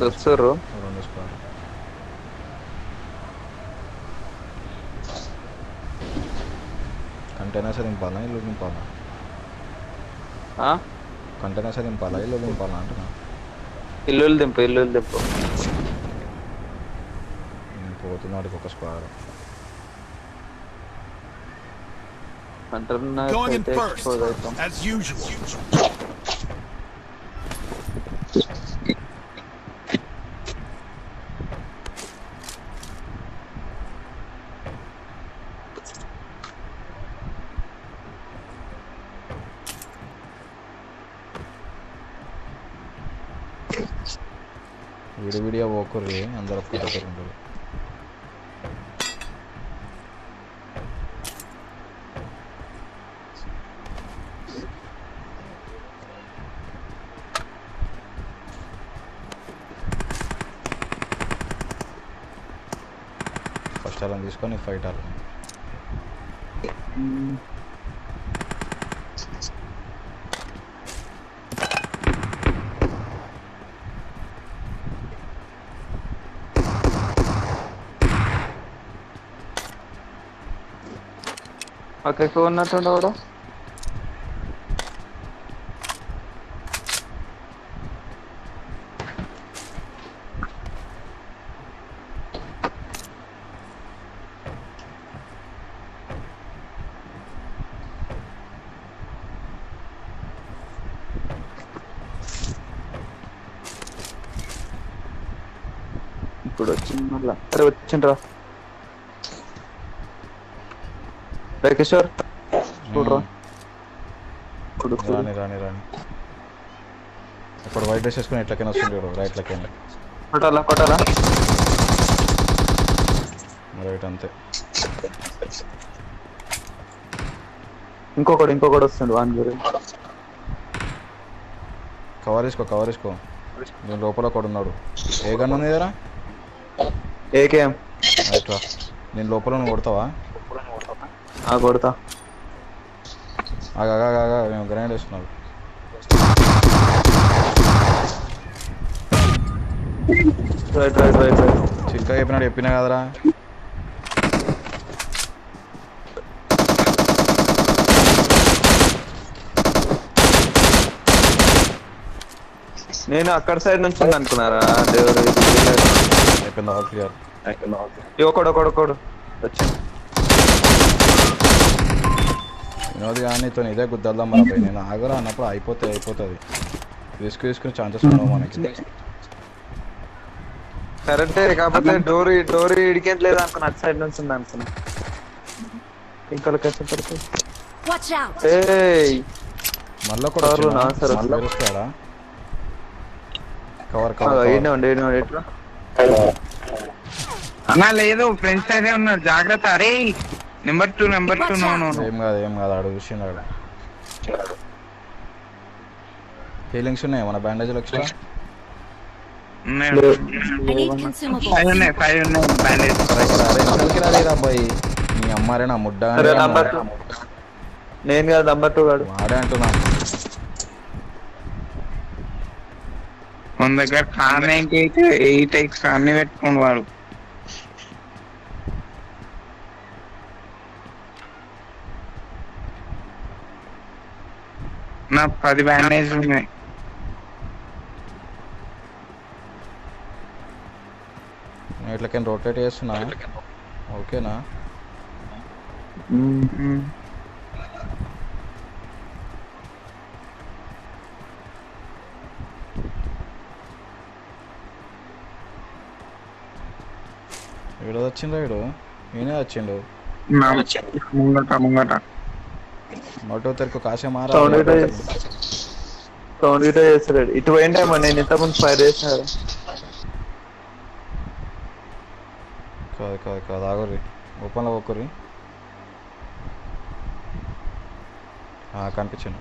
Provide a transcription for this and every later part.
వస్తారు. రెండు squad. Containers దింపాలా ఇల్లు దింపాలా? కంటైనర్స్ దింపాలా ఇల్లు దింపాలా అంటున్నా. ఇల్లు దింపు. పోతున్నాడు ఒక squad. Going in first, as usual. విడివిడిగా పోకుర్రి, అందరు ఒక్క దగ్గర ఉండరు. ఫస్ట్ అలా తీసుకొని ఫైట్ ఆడాలి. పక్కకి ఉన్నట్టుండ కూడా ఇప్పుడు వచ్చింది మళ్ళా. అరే వచ్చిండ్రా కిషోర్ చూడరా. రాని రాని రాని ఇప్పుడు వైట్ డ్రెస్ వేసుకుని ఎట్లకైనా వస్తుంది రైట్ లెక్కైనా కొట్టాలా రైట్ అంతే. ఇంకొకడు వస్తుండు వాన్ గురించి. కవర్ వేసుకో నేను లోపల ఒకడు ఉన్నాడు. ఏ గన్ ఉంది కదా ఏకేఎం. ఇట్లా నేను లోపల నువ్వు కొడతావా? కొడతా. ఆగా మేము గ్రైండ్ వేస్తున్నాడు. రైట్ చిల్కా చెప్పినా కదరా. నేను అక్కడ సైడ్ నుంచి అనుకున్నారా దేవుడు. అయిపోయింది ఆల్ క్లియర్. ఒకడు వచ్చింది. వినోద్ కానీ ఇదే గుద్దల్దాం మనపై. నేను ఆగరా అన్నప్పుడు అయిపోతుంది. రిస్క్ తీసుకునే ఛాన్సెస్ ఉండవు మనకి. కరెక్టే, కాకపోతే డోర్ ఇడికేం లేదు అనుకున్నా. అటు సైడ్ నుంచి ఉంది అనుకున్నా. ఇంకొక మళ్ళీ కవర్ ఎట్లా అన్నా లేదు ఫ్రెండ్స్ అయితే ఉన్నారు జాగ్రత్త. అరే నెంబర్ 2 ఏం కాదు ఆడు విషయం ఆడు. హీలింగ్స్ ఉన్నాయి మన బ్యాండేజ్ ఎక్స్ట్రా 5 ఉన్నాయి బ్యాండేజ్. అబ్బాయి మీ అమ్మారే నా ముడ్డ. నేను కాదు నంబర్ 2 కాదు వాడే అంటున్నా. మన దగ్గర కామెంట్ 8x అన్ని పెట్టుకోండి వాడు. నా 10 బ్యాండేజ్ ఉన్నాయి. ఇట్లకైనా రొటేట్ చేస్తున్నా. ఓకేనా? వీడు వచ్చిండు. నేనే వచ్చిండు. ముంగట మోటో తెరకు కాసే మారా. సౌండ్ గిట్ట చేస్తాడు. ఇటు పోయింటేమో నేను ఇంతకుముందు ఫైర్ చేసినాడు. కాదు ఆగుర్రి. ఓపెన్లో ఒక్కరి కనిపించండి.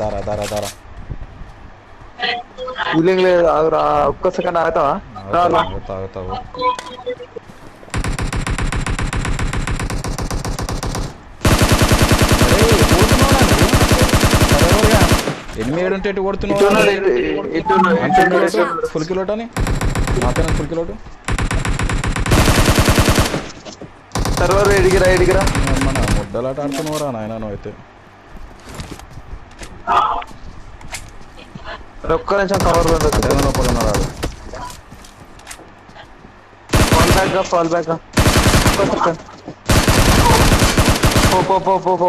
దారా కూలింగ్ లేదు. ఆగురా ఒక్క సెకండ్ ఆగుతావా? తాగుతావు. ఎనిమిది ఏడు ఉంటే ఎటు కొడుతున్నావు ఇటున్నాడు, ఇటున్నాడు, ఇటున్నాడు. ఫుల్ కిలోట్ అని నాకైనా ఫుల్ కిలోట్ సర్వర్ ఎడిగిరా మన ముద్దలాట ఆడుతున్నావురా నాయన నువ్వు అయితే ఒక్క నిమిషం కవర్ ఏదో లోపల ఉన్నాడు ఫాల్ బ్యాక్ పో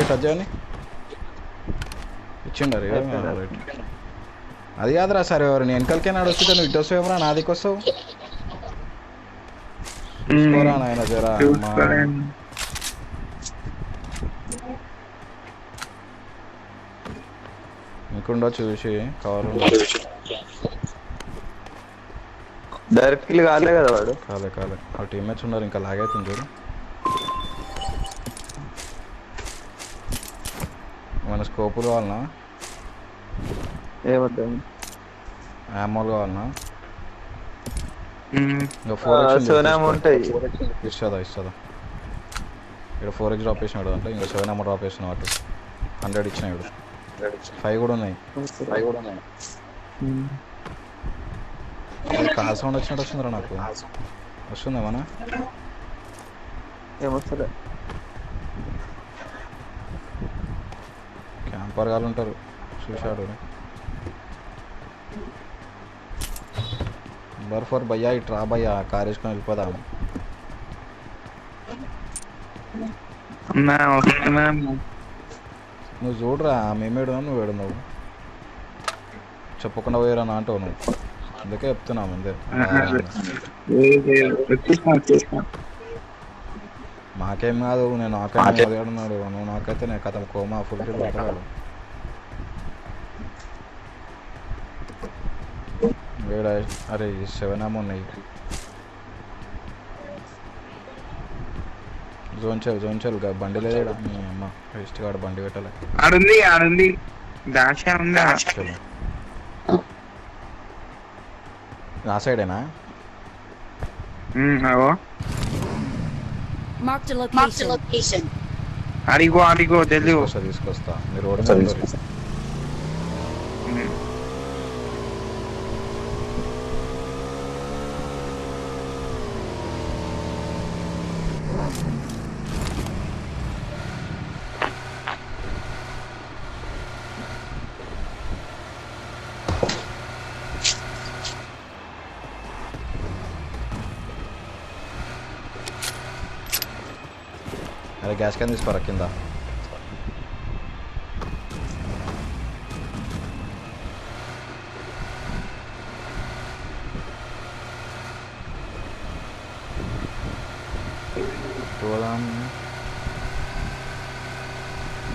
టచ్ అని ఇచ్చిండారు రైట్ అది కాదురా సరే ఎవరు నేను వెనకాలకే నడుస్తుంటే నువ్వు ఇటు వస్తావురా నాదికి వస్తావు చూసుకోరా నాయన జరా మీకుండో చూసి కవర్ డైరెక్ట్ కిల్ కాలే కదా వాడు. కాలే ఆ టీమ్మేట్స్ ఉన్నారు ఇంకా లాగైతుంది చూడు మన స్కోపులు కావాలనా ఏమవుతుంది యామోలు కావాలనా ఇంకా 7 ఉంటాయి. ఇస్తుందా ఇక్కడ 4x డ్రాప్ చేసినాడు అంటే ఇంకా 7 డ్రాప్ చేసిన వాటి 100 ఇచ్చినాడు 5 కూడా ఉన్నాయి కాల్ సౌండ్ వచ్చినట్టు వస్తుందిరా నాకు వస్తుంది ఏమన్నా ఏమొస్తుంది క్యాంపర్ గాలు ఉంటారు చూశాడు నెంబర్ 4 భయ్యా ఇటు రా భయ్యా కార్ వేసుకొని వెళ్ళిపోదాము నువ్వు చూడరా మేమేడు నువ్వు ఏడున్నావు చెప్పకుండా పోయారా నా అంటావు నువ్వు అందుకే చెప్తున్నా ముందే మాకేం కాదు నేను నాకైనా ఏడున్నాడు నువ్వు నాకైతే నేను కథ కోమా ఫుల్ కిల్ పడతాడు వేడ అరే 7 ఉన్నాయి జోన్ చెల్ బండి లేదా మీ అమ్మ వేస్ట్ కాడ బండి పెట్టాలి ఆడుంది దాష ఉందా నా సైడేనా Marked a location. అడిగో తెలియదు తీసుకొస్తా మీరు రోడ్డు అరే గ్యాస్ క్యాన్ తీసుకోరా కింద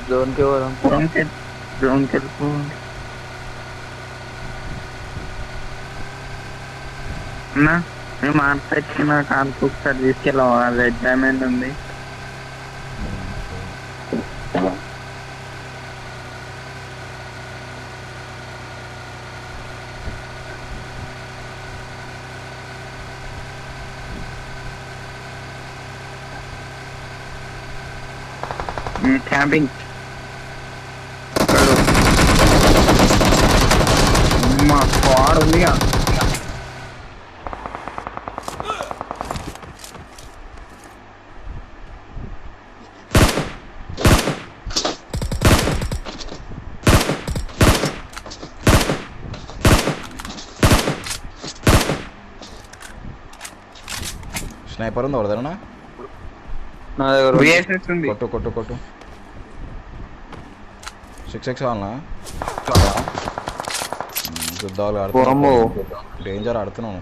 జోన్కి పోదాం మేము ఆన్సైడ్ కాన్పు ఒకసారి తీసుకెళ్ళాం రెడ్ డైమండ్ ఉంది క్యాంపింగ్ మా స్క్వాడ్ ఉంది స్నైపర్ ఉంది ఎవరిదన్నా నా దగ్గర VSS ఉంది కొట్టు 6x కావాలనా యుద్ధాలు అమ్మో. ఆడుతున్నావు డేంజర్ ఆడుతున్నాను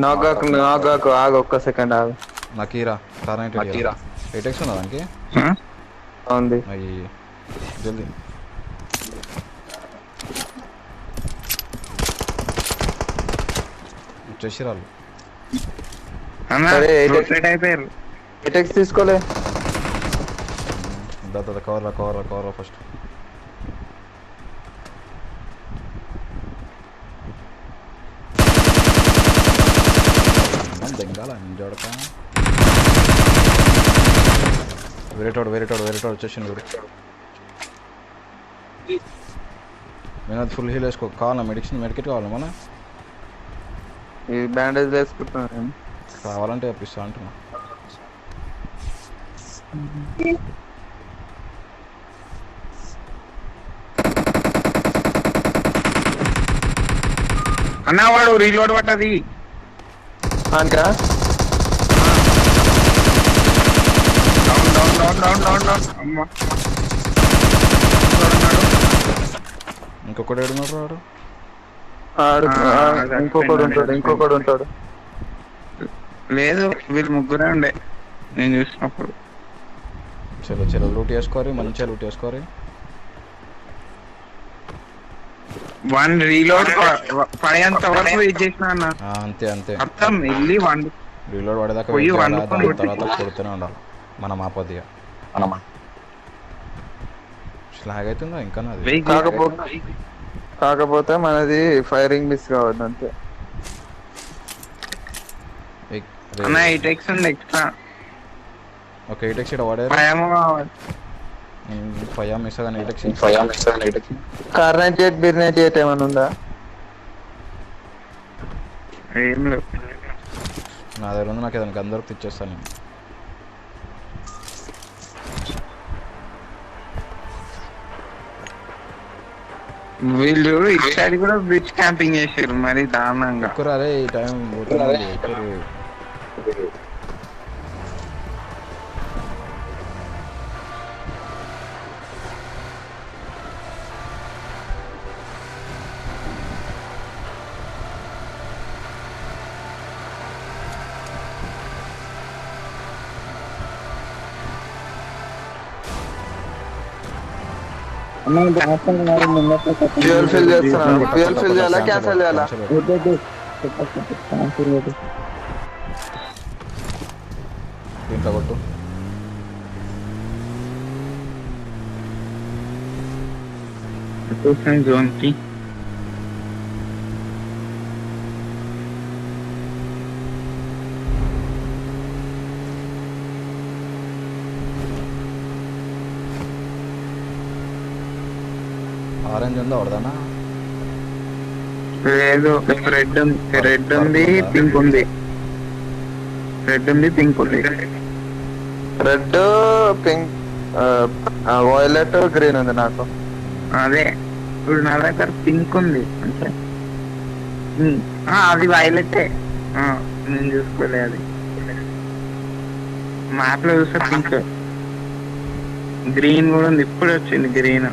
నాగాకు ఆగు ఒక్క సెకండ్ ఆగు. నాకీరా కరెంట్ 8x ఉందా దానికి ఉంది అయ్యి జల్దీ వచ్చేసి రాళ్ళు సరే, అయిపోయారు 8x తీసుకోలే కవర్రా ఫస్ట్ దెంగాల చూడక వేరేటోడు వచ్చేసింది వీడు. నేను అది ఫుల్ హీల్ వేసుకో. కావాలా మెడికెట్ కావాలా మన? ఈ బ్యాండేజ్ వేసుకుంటున్నాను. కావాలంటే చెప్పిస్తా అంటున్నా. అన్నా వాడు రీలోడ్ పట్టది. ఇంకా డౌన్ అమ్మా. ఇంకొకటి ఏడున్నాడు వాడు. ఇంకొకడు ఉంటాడు. లేదు వీళ్ళు ముగ్గురే ఉండే నేను చూసినప్పుడు. చలో లూట్ చేసుకోవాలి, మంచిగా లూట్ చేసుకోవాలి. వన్ రీలోడ్ పడేంత వరకు వెయిట్ చేసిన అన్న. అంతే అర్థం వెళ్ళి వన్ రీలోడ్ పడేదాకా పోయి wait చేయాలా, వండుకొని దాని తర్వాత కొడుతూనే ఉండాలి. మనం ఆపొద్దిగా. స్లాగ్ అవుతుందా ఇంకా నాది? కాకపోతే మనది ఫైరింగ్ మిస్ కావద్దు అంతే. అన్న 8x ఉంది ఎక్స్ట్రా. ఓకే 8x ఇక్కడ వాడారు. 5 మిస్ కానీ 8x. కార్ 98 బీర్ 98 ఏమైనా ఉందా? ఏం లేవు. నా దగ్గర ఉంది, నాకు ఏదైనా అందరికి తెచ్చేస్తాను నేను. వీళ్ళు ఇటు సైడ్ కూడా బ్రిడ్జ్ క్యాంపింగ్ చేసారు మరి దారుణంగా. అరే ఈ టైం ఫ్యూయల్ ఫిల్ చేస్తున్నాను. ఫ్యూయల్ ఫిల్ చేయాలా క్యాన్సిల్ చేయాలా? దీంట్లో కొట్టు. జోన్ కి ఆరెంజ్ ఉందా వడదానా? లేదు రెడ్ ఉంది పింక్ ఉంది. రెడ్ పింక్ వైలెట్ గ్రీన్ ఉంది నాకు. అదే ఇప్పుడు నా దగ్గర పింక్ ఉంది అంటే అది వైలెటే. నేను చూసుకోలే, అది మ్యాప్ లో చూస్తే పింక్. గ్రీన్ కూడా ఉంది, ఇప్పుడు వచ్చింది గ్రీన్.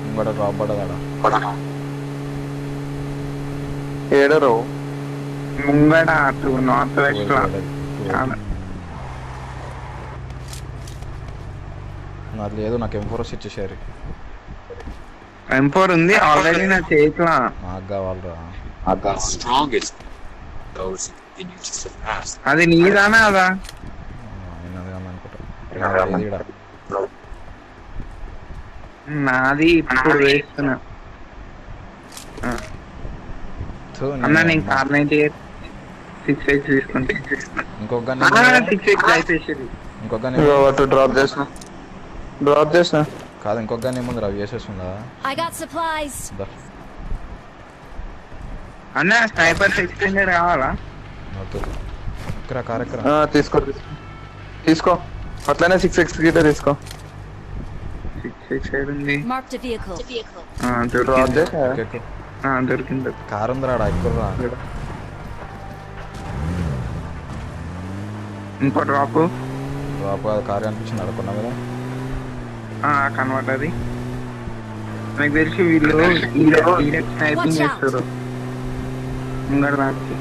ఇంకోటి డ్రాప్ పడదాడా? ఏడరు ముంగడ అటు నార్త్ వెస్ట్ లో. నాకు లేదు, నాకు M4 ఇచ్చేసారు. M4 ఉంది ఆల్రెడీ నా చేతిలో. నాకు కావాలరా. అది నీదానా అదా? అనుకుంటా నాది ఇప్పుడు వేస్తున్నా అన్న. నేను కార్ 98 6x తీసుకుంటే ఇంకొక 6x అయిపోయేది. ఇంకొక డ్రాప్ చేసిన కాదు, ఇంకొక గానీ ఏముంది రవి చేసేస్తుందా? అన్న స్నైపర్ ఎక్స్టెండెడ్ కావాలా? కార్ ఎక్కరా? తీసుకో అట్లానే 6x గిట్ట తీసుకో. 6x ఉంది. దొరికింది. కార్ ఉందిరాడా? ఎక్కువ ఇంకో డ్రాప్ కార్ కనిపించింది అడుకున్నా కదా. కన్వర్ట్ అది నాకు తెలిసి వీళ్ళు స్నైపింగ్ చేస్తారు ముంగడ రాకి.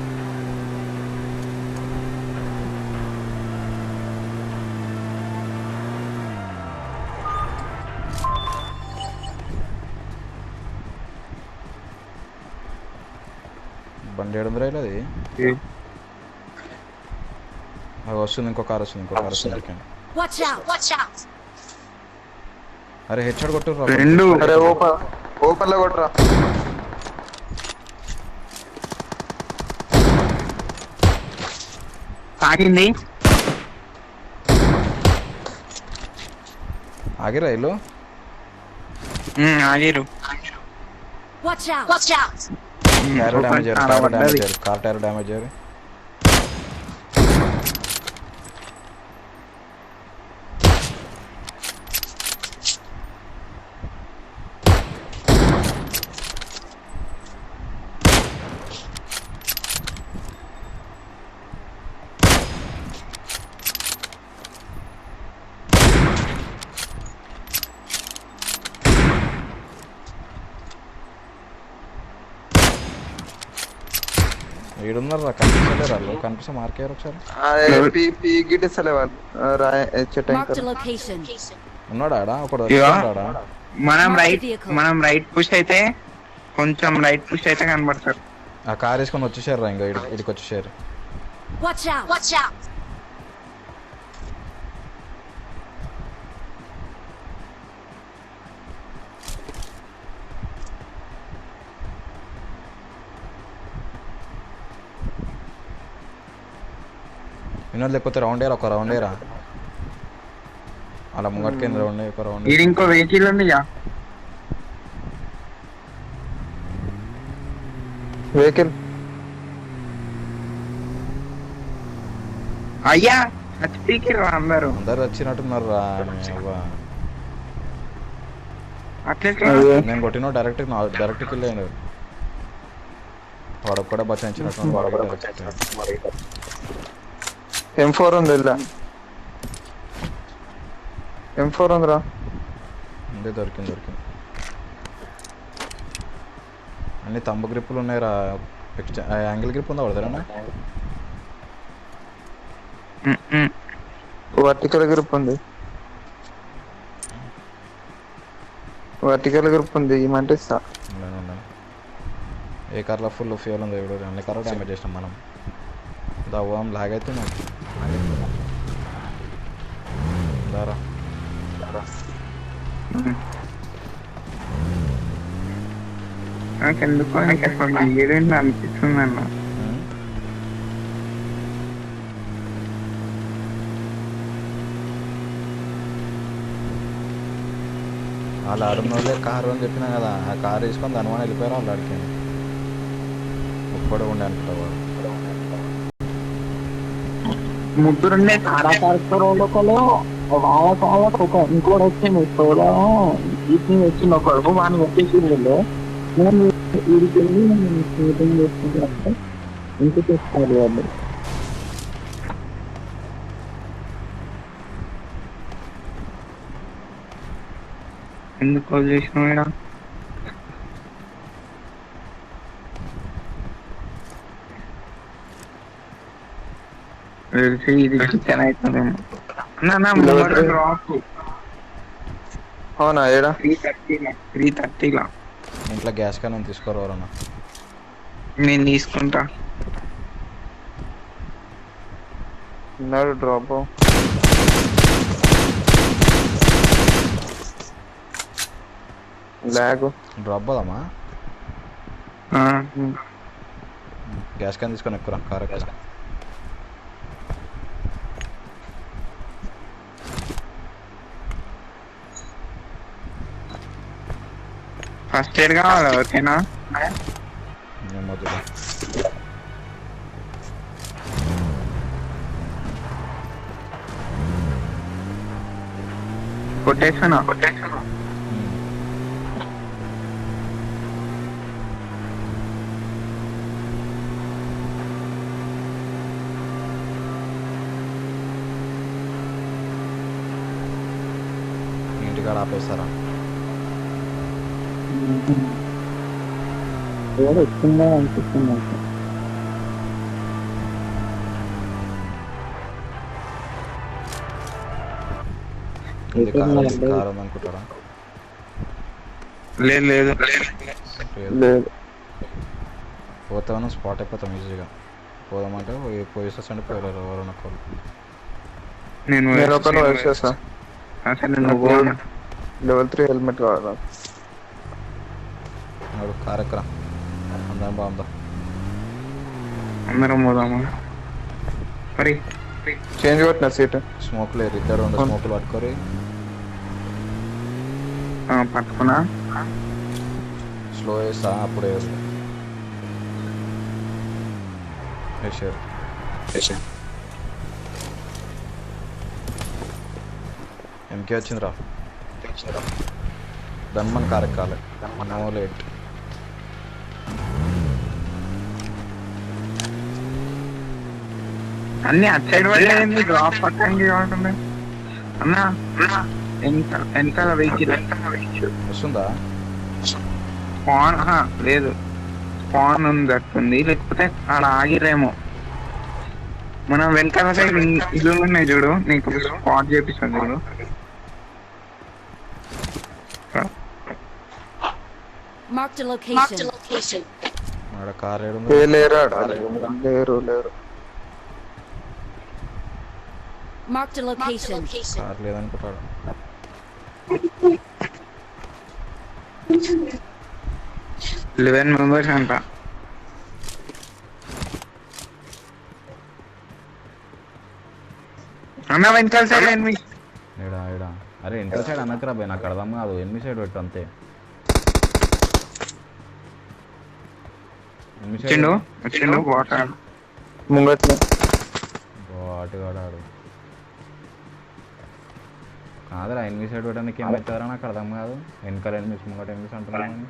బండి ఏడుందిరా అది వస్తుంది. ఇంకో కార్ వస్తుంది. అరే హెడ్ షాట్ కొట్టు. రెండు ఓపెన్ లో కొట్టురా. తాగింది ఆగిరా ఇల్లు. ఆగిరు. Watch out! Watch out! Tyre damage అయ్యారు, చాలా టైర్ డ్యామేజ్ పడ్డది. అయ్యారు, కార్ టైర్ డ్యామేజ్ అయ్యారు. ఈడున్నారా కనిపిస్తలేరు వాళ్ళు, కనిపిస్తే మార్కేరు ఒకసారి. అదే పీ గిట్టిస్తలే వాళ్ళు Marked a location. ఉన్నాడా ఆడ ఒకడు ఇవా? ఉన్నాడా? మనం రైట్ పుష్ అయితే కొంచెం రైట్ పుష్ అయితే కనబడతారు. ఆ కార్ వేసుకొని వచ్చేసారు రా, ఇంకా ఇడికి వచ్చేసారు. Watch out! Watch out! Vinod లేకపోతే రౌండ్ ఏరా, ఒక రౌండ్ ఏరా అలా ముంగటికి రౌండ్ ఒక రౌండ్. ఇది ఇంకో వెహికల్ ఉంది వెహికల్. అయ్యా హెచ్పీకి రా అందరు అందరు వచ్చినట్టున్నారు రా. అట్లే నేను కొట్టిన డైరెక్ట్ కిల్ అయ్యాడు. వాడు ఒక్కడే బచాయించినట్టు వాడు M4 ఉంది ఇలా. M4 ఉందిరా. ఉంది, దొరికింది. అన్ని తంబు గ్రిప్పులు ఉన్నాయిరా. యాంగిల్ గ్రిప్ ఉందా పడతారా? వర్టికల్ గ్రూప్ ఉంది. వర్టికల్ గ్రూప్ ఉంది, ఏమంటే ఇస్తా. ఏ కార్లో ఫుల్ ఫ్యూల్ ఉంది ఇప్పుడు, అన్ని కార్లో డ్యామేజ్ చేసినాం మనం. దవ్వం లాగ్ అవుతున్నాం. దారా నాకెందుకో ఏదైనా అనిపిస్తుంది అన్న. వాళ్ళు ఆడున్నోళ్ళే కారు అని చెప్పినా కదా, ఆ కారు వేసుకొని దాని వల్ల వెళ్ళిపోయారు వాళ్ళు ఆడికి. ఒక్కడే ఉండే అనుకుంటా వాడు. ముగ్గురుండే వాళ్ళ ఇంకోటి వచ్చింది సోలో వీటిని వచ్చింది ఒకడు వాడిని వచ్చేసి నేను వీడికి వెళ్ళి షూటింగ్ చేసుకుంటే ఇంటికి తెచ్చుకోవాలి వాళ్ళు. ఎందుకు వదిలేసిన మేడం? ఇది కిచెన్ అవుతుందేమో. అవునా? ఏడా 330 ఇంట్లో గ్యాస్ కానీ తీసుకోరు ఎవరన్నా? నేను తీసుకుంటా. ఉన్నాడు డ్రాప్. లాగ్ డ్రాప్ పోదామా? గ్యాస్ క్యాన్ తీసుకొని ఎక్కురా, కార్ ఎక్కురా. ఫస్ట్ ఎయిడ్ కావాలి ఓకేనా? కొట్టేసానా? ఇంటికాడ ఆపేస్తారా? ఏదో వచ్చిందా అనిపిస్తుంది. కారు ఉందనుకుంటారా? లేదు లేదు లేదు. పోతామని స్పాట్ అయిపోతాం ఈజీగా. పోదామంటే పోయిస్తే పోయారు ఎవరైనా కాల్. నేను ఒకటి వేసేస్తా. లెవెల్ 3 హెల్మెట్ కావాలా? కార్ ఎక్కరా, అందరం బాగుందా? అందరం పోదామా? మరి చేంజ్ కొట్టిన సీట్. స్మోక్ లేదు, ఇద్దరు 2 స్మోకులు పట్టుకొని పట్టుకున్నా. స్లో చేస్తా అప్పుడే వేసారు. ఎంకే వచ్చిందిరా దాన్ని మన కారెక్కాలి నో లేట్. అన్ని అటు సైడ్ పడేది డ్రాప్ పట్టండి ఉంటుంది అన్న. వెనకాల వెహికల్ వస్తుందా? స్పాన్ లేదు, స్పాన్ ఉంది అట్టుంది, లేకపోతే ఆడ ఆగిరేమో. మనం వెనకాల సైడ్ ఇల్లు ఉన్నాయి చూడు, నీకు స్పాట్ చేపిస్తాను చూడు. Marked a location. ఆడ కార్ ఏడు లేరు. Marked a location. కార్ లేదనుకుంటాడు. 11 మెంబర్స్ అంట. అన్న వెనకాల సైడ్ ఎనిమి. ఏడా అరే వెనకాల సైడ్ అనకరా పోయి, నాకు అర్థం కాదు. ఎనిమిది సైడ్ పెట్టు అంతే. వచ్చిండు వాటర్ ముంగట్లే వాటిగాడాడు కాదురా. ఎనిమిది సైడ్ పెట్టడానికి ఏం పెట్టారా నాకు అర్థం కాదు. వెనకాల ఎనిమిది ముంగట ఎనిమిది అంటున్నాను.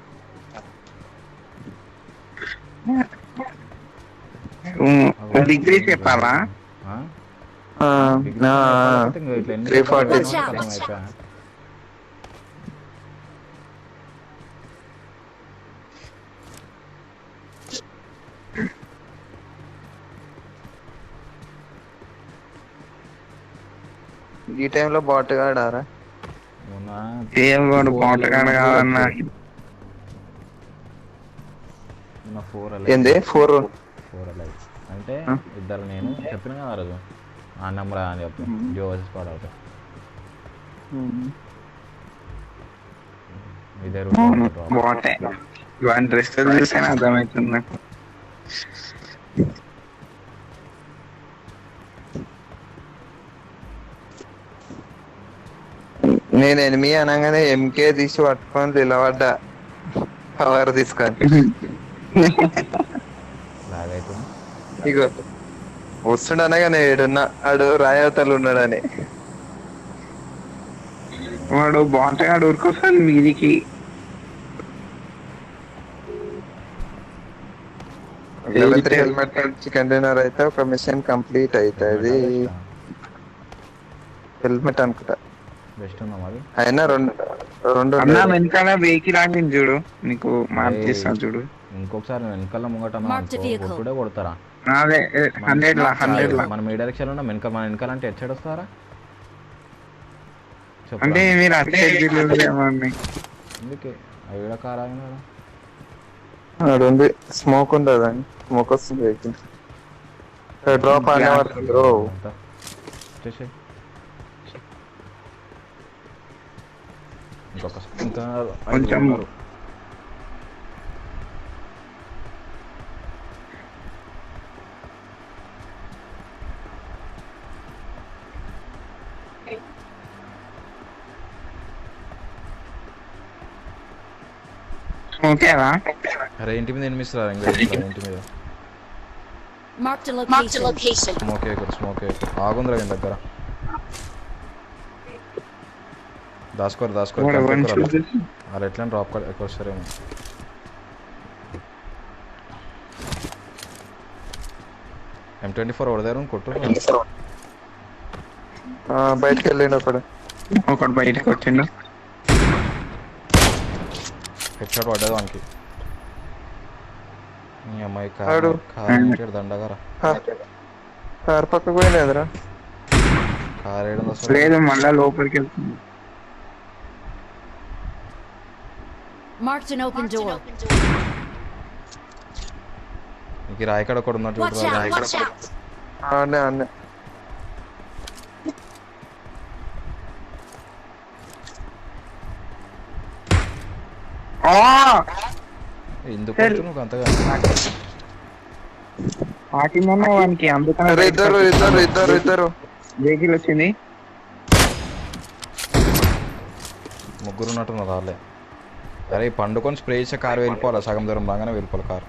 డిగ్రీ చెప్పాలా? ఇట్లా ఎనిమిది అర్థం అయిపోయా. ఈ టైంలో బాట్ ఆడారా? ఏంది 4 అంటే ఇద్దరు నేను చెప్పిన కదా రోజు ఆ నెంబర్ అని చెప్పి జియో వర్సెస్ స్క్వాడ్ అవుతా. అర్థమవుతుంది నాకు. నేను ఎనిమిది అనగానే ఎంకే తీసి పట్టుకొని నిలబడ్డా పవర్ తీసుకొని. ఇగో వస్తుండనగానే ఏడున్నా ఆడు రాయవతలు ఉన్నాడని. వాడు బాగుంటాడు ఊరుకోసారి మీదికి. హెల్మెట్ కంటైనర్ అయితే ఒక మిషన్ కంప్లీట్ అవుతుంది. హెల్మెట్ అనుకుంటా బెస్ట్ ఉందా మరి. అయినా రెండు వెనకాల వెహికల్ ఆగింది చూడు, నీకు మార్క్ చేస్తాను చూడు. ఇంకొకసారి వెనకాల ముంగట కొట్టుడే కొడతారా? అదే 100 మనం ఏ డైరెక్షన్ ఉన్నా వెనక మన వెనకాల అంటే ఎట్ సైడ్ వస్తారా? అంటే మీరు అట్లే అందుకే అవి కార్ ఆగినాడా? ఉంది స్మోక్ ఉండదు, స్మోక్ వస్తుంది వెహికల్ డ్రాప్ అనే ఇంకా కొంచెం ఓకేనా? అరే ఇంటి మీద ఎనిమిస్తారా? ఇంటి మీద Marked a location. స్మోక్ ఆగుందిరా వీని దగ్గర. దాసుకోరు వాళ్ళు ఎట్లా డ్రాప్ ఎక్కువ వస్తారేమో. M24 ఒకటి కొట్టు. బయటకు వెళ్ళండి. ఒకటి బయటకు వచ్చిండు. హెడ్ షాట్ పడ్డది వానికి. ఈ అమ్మాయి కార్ దండగారా. కార్ పక్కకు పోయినదిరా. కార్ ఏడు లేదు మళ్ళా లోపలికి వెళ్తుంది. Marked an open door. నీకు రాయకాడ కూడా ఉన్నట్టు Watch out. అన్నే ఎందుకు నువ్వు అంతగా ఆటిందన్నా వానికి. అందుకని ఇద్దరు వెహికల్ వచ్చింది. ముగ్గురు ఉన్నట్టున్నారు వాళ్ళే. అరే పండుకొని స్ప్రే చేసే కారు వెళ్ళిపోవాలి, సగం దూరం రాగానే వెళ్ళిపోవాలి కారు.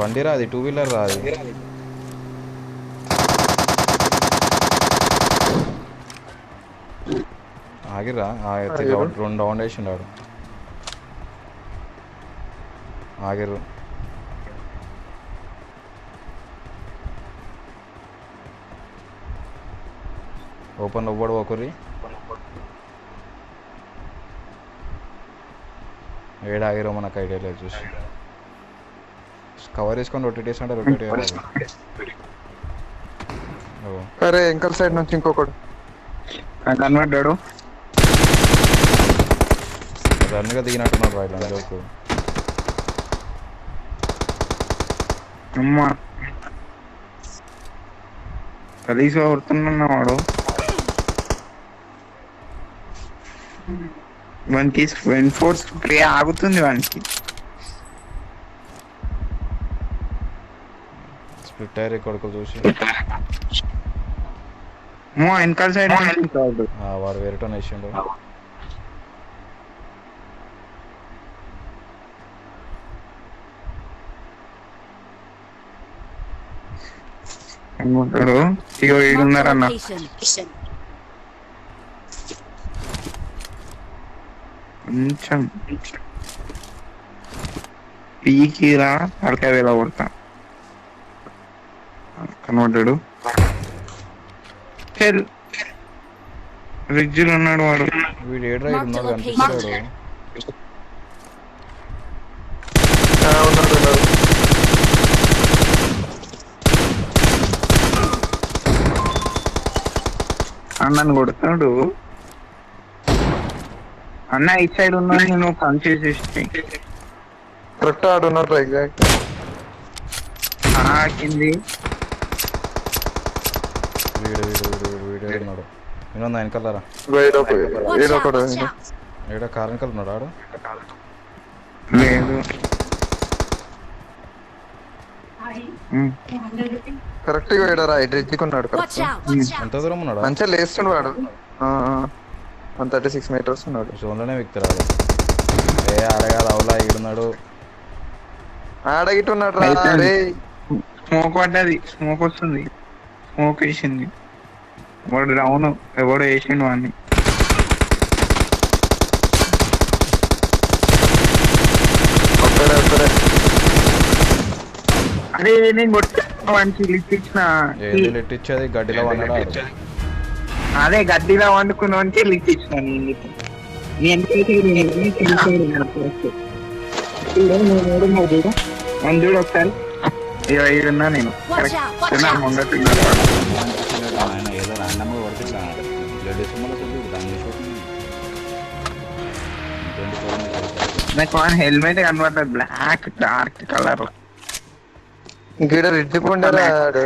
బండి రాది, 2 వీలర్ రాది. ఆగిరా 2 రౌండ్ వేసిండాడు. ఆగిర్రు. ఓపెన్ ఇవ్వడు ఒకరి ఏడు ఆగిరో మనకు ఐడియా లేదు. చూసి కవర్ వేసుకొని రొటేట్ వేసుకుంటే రొటేట్ అయ్యాలి. అరే ఎంకల్ సైడ్ నుంచి ఇంకొకడు కనబడ్డాడు. రన్గా దిగినట్టున్నాడు రైట్ జోకు. అమ్మా కలిసి కొడుతున్నా వాడు. వానికి ఎన్ఫోర్స్ స్ప్రే ఆగుతుంది వానికి. స్ప్లిట్ టైర్ కొడుకు చూసి వెనకాల సైడ్ వాడు వేరేటోన్ వేసిండు. అనుకుంటాడు. ఇగో Marked a ఈడున్నారన్న. location. కొంచెం పీకిరా తలకాయ వేళ కొడతా. కనబడ్డాడు. రిజ్జులు ఉన్నాడు వాడు. వీడు ఏడు రైడ్ ఉన్నాడు కనిపిస్తాడు. ఉన్నాడు. అన్నను కొడుతున్నాడు. అన్న ఇటు సైడ్ ఉన్నాడు. నేను కన్ఫ్యూజ్ చేసి కరెక్ట్ ఆడున్నారు ఎగ్జాక్ట్ కింది. వీడు ఏడున్నాడు. నేను వెనకాలరా Watch out, ఏడొకడు watch out. ఏడా కార్ వెనకాల ఉన్నాడు ఆడు. లేదు కరెక్ట్ గా వేయడరా ఎడ్రెచ్చుకున్నాడు Watch correct. out, watch out. ఎంత దూరం ఉన్నాడా? మంచిగా లేస్తుండు వాడు. 136 meters ఉన్నాడు. జోన్లోనే విక్తరాడు. ఏ అడగాలి అవులా ఈడున్నాడు. ఆడగిట్టున్నాడు రా. అయితే అరే స్మోక్ పడ్డది. స్మోక్ వస్తుంది. స్మోక్ వేసింది వాడు. రావును ఎవడో వేసిండు వాడిని. ఒక్కడే అరే నేను వానికి లిఫ్ట్ ఇచ్చిన. ఏది లిట్ ఇచ్చేది గడ్డిలో వన్నాడు ఆడు. అదే గడ్డిలో వండుకున్న వానికి లిఫ్ట్ ఇచ్చిన. చూడు ఒకసారి. ఇక ఈడున్నా నేను. Watch out, watch నా out. ముంగట ఆయన ఏదో రాండమ్గా కొడితే ఇట్లా బ్లడ్ వేసుకోమని కొద్దిగా దాన్ని చేసుకోవచ్చు. నాకు హెల్మెట్ కనబడ్డది. Black dark colour. గీడ రెడ్డి కొండరా ఆడు.